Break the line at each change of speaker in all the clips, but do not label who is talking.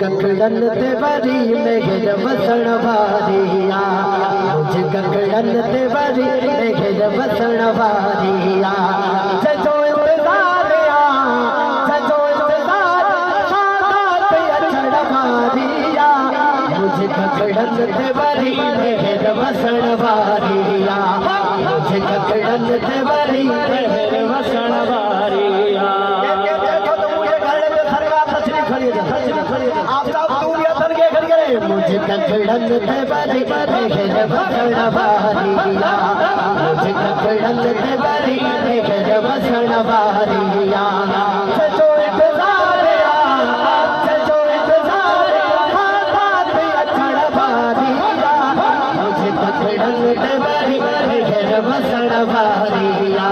गगड़न ते वरी मेघर वसण वारिया, मुझे गगड़न ते वरी मेघर वसण वारिया। जजो इंतज़ारिया जजो इंतज़ार सादात अचण वारिया, मुझे गगड़न ते वरी मेघर वसण वारिया, मुझे गगड़न ते वरी मेघर वसण वारिया। मुझे गगड़न ते वरी मेघर वसण वारिया, मुझे गगड़न ते वरी मेघर वसण वारिया। जजो इंतज़ारिया जजो इंतज़ार सादात अचण वारिया, मुझे गगड़न ते वरी मेघर वसण वारिया,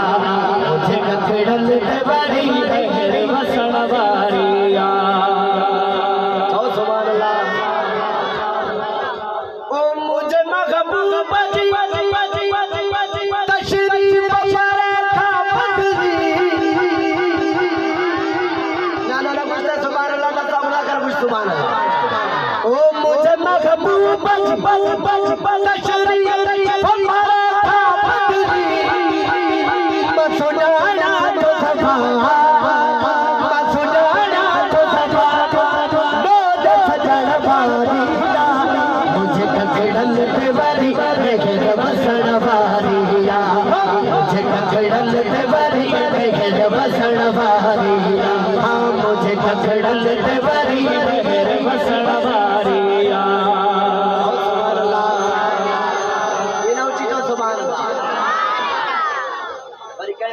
मुझे गगड़न ते वरी मेघर वसण वारिया। ओ मुझे महबूब मुझे गगड़न ते वरी मेघर वसण वारिया, मुझे गगड़न ते वरी मेघर वसण वारिया। हाँ मुझे गगड़न ते वरी मेघर वसण वारिया।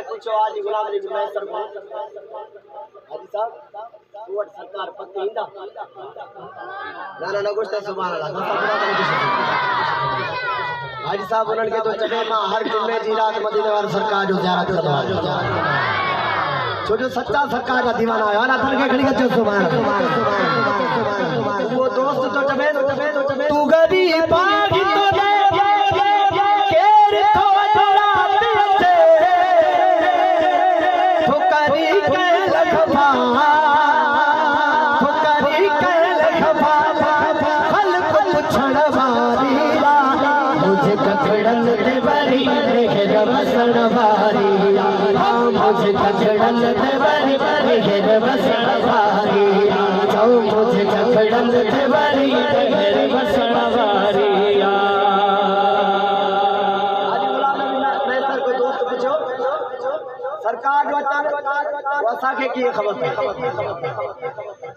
पूछो आज गुलाम अली मैं सरकार हाजी साहब तू वट सरकार पक्की इंदा ना कुछ सुभान अल्लाह हाजी साहब उन्हनि खे तो चवे मां हर जुमे जी रात मदीने वाली सरकार जो ज़ियारत कंदो आहियां, छो जो सच्चा सरकार जा दीवाना आहियो ना। तन खे खणी अचो सुभान अल्लाह। वो दोस्त तो चवे तू गरीब आगी तो दे केर तो थोड़ा पिए ठुकरी के लखवा ठुकरी के लखवा खल्क पुछण वारिया, मुझे गगड़न ते वरी मेघर वसण वारिया। हाँ मुझे गगड़न ते वरी मेघर वसण वारिया, मुझे गगड़न ते वरी मेघर वसण वारिया। सरकार जो असांखे कीअं ख़बर पई?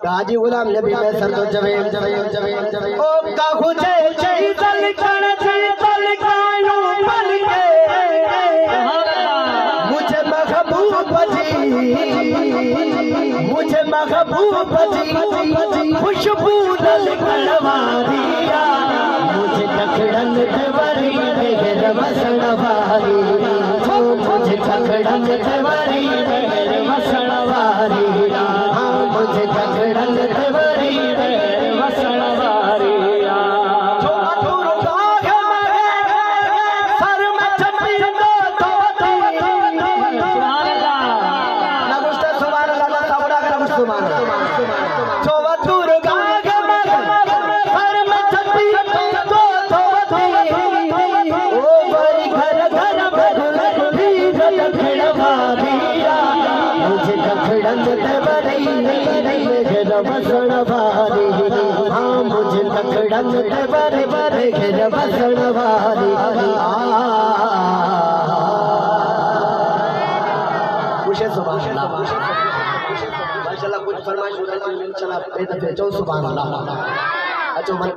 हाजी गुलाम नबी में सर तो जवे ओ का खुजे चई तलकण जी तलकायूं बन के मुझे महबूब जी खुशबू तलकण वारिया, मुझे गगड़न ते वरी मेघर वसण वारिया, मुझे गगड़न ते वरी मेघर वसण वारिया। हाँ मुझे गगड़न ते वरी मेघर वसण वारिया। सर में छपी दो धोती सुभान अल्लाह ना कुछ सुभान अल्लाह ना सबड़ा कर कुछ सुभान अल्लाह। चौवतुर गाग मग सर में छपी दो धोती ओ बड़ी घर घर मुझे गगड़न ते वरी मेघर वसण वारिया। हाँ मुझे गगड़न ते वरी मेघर वसण वारिया। खुशे सुभान अल्लाह माशाअल्लाह कुछ फरमाइश इंशाअल्लाह बेदफे चो सुभान अल्लाह। अचो मन